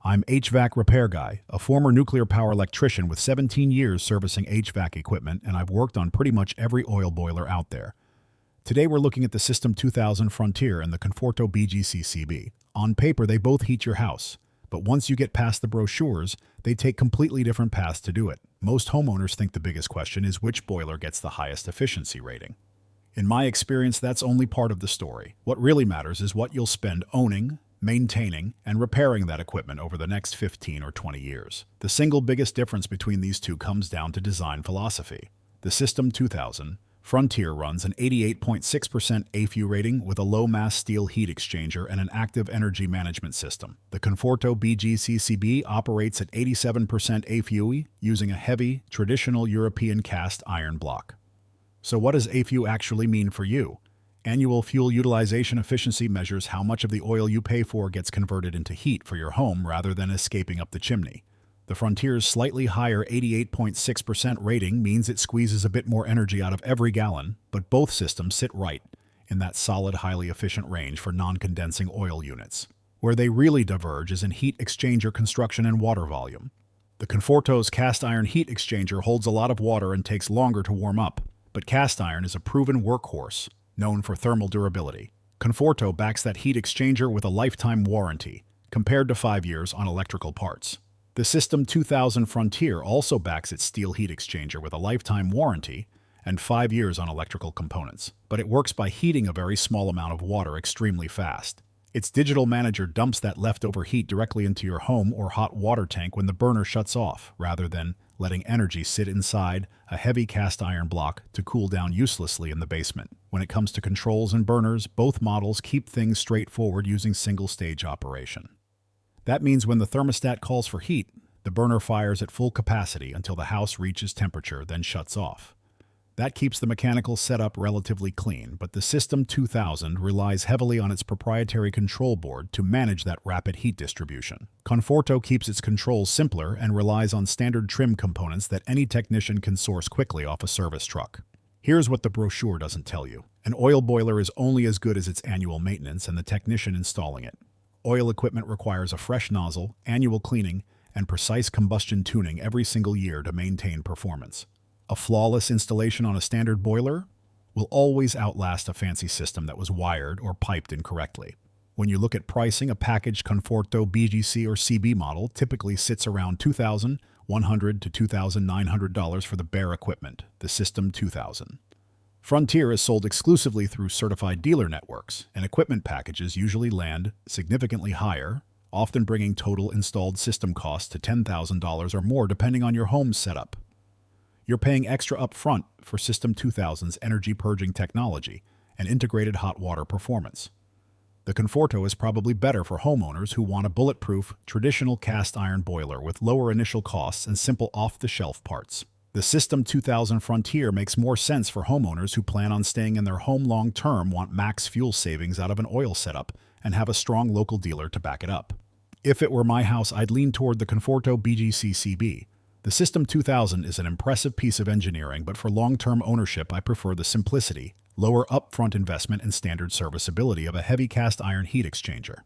I'm HVAC repair guy, a former nuclear power electrician with 17 years servicing HVAC equipment, and I've worked on pretty much every oil boiler out there. Today we're looking at the System 2000 Frontier and the Conforto BGCCB. On paper, they both heat your house, but once you get past the brochures, they take completely different paths to do it. Most homeowners think the biggest question is which boiler gets the highest efficiency rating. In my experience, that's only part of the story. What really matters is what you'll spend owning, maintaining, and repairing that equipment over the next 15 or 20 years. The single biggest difference between these two comes down to design philosophy. The System 2000 Frontier runs an 88.6% AFU rating with a low-mass steel heat exchanger and an active energy management system. The Conforto BGCCB operates at 87% AFU using a heavy, traditional European cast iron block. So what does AFU actually mean for you? Annual fuel utilization efficiency measures how much of the oil you pay for gets converted into heat for your home rather than escaping up the chimney. The Frontier's slightly higher 88.6% rating means it squeezes a bit more energy out of every gallon, but both systems sit right in that solid, highly efficient range for non-condensing oil units. Where they really diverge is in heat exchanger construction and water volume. The Conforto's cast iron heat exchanger holds a lot of water and takes longer to warm up, but cast iron is a proven workhorse, known for thermal durability. Conforto backs that heat exchanger with a lifetime warranty, compared to 5 years on electrical parts. The System 2000 Frontier also backs its steel heat exchanger with a lifetime warranty and 5 years on electrical components, but it works by heating a very small amount of water extremely fast. Its digital manager dumps that leftover heat directly into your home or hot water tank when the burner shuts off, rather than letting energy sit inside a heavy cast iron block to cool down uselessly in the basement. When it comes to controls and burners, both models keep things straightforward using single-stage operation. That means when the thermostat calls for heat, the burner fires at full capacity until the house reaches temperature, then shuts off. That keeps the mechanical setup relatively clean, but the System 2000 relies heavily on its proprietary control board to manage that rapid heat distribution. Conforto keeps its controls simpler and relies on standard trim components that any technician can source quickly off a service truck. Here's what the brochure doesn't tell you. An oil boiler is only as good as its annual maintenance and the technician installing it. Oil equipment requires a fresh nozzle, annual cleaning, and precise combustion tuning every single year to maintain performance. A flawless installation on a standard boiler will always outlast a fancy system that was wired or piped incorrectly. When you look at pricing, a packaged Conforto BGC or CB model typically sits around $2,100 to $2,900 for the bare equipment, the System 2000. Frontier is sold exclusively through certified dealer networks, and equipment packages usually land significantly higher, often bringing total installed system costs to $10,000 or more depending on your home setup. You're paying extra upfront for System 2000's energy purging technology and integrated hot water performance. The Conforto is probably better for homeowners who want a bulletproof, traditional cast iron boiler with lower initial costs and simple off-the-shelf parts. The System 2000 Frontier makes more sense for homeowners who plan on staying in their home long-term, want max fuel savings out of an oil setup, and have a strong local dealer to back it up. If it were my house, I'd lean toward the Conforto BGCCB. The System 2000 is an impressive piece of engineering, but for long-term ownership, I prefer the simplicity, lower upfront investment, and standard serviceability of a heavy cast iron heat exchanger.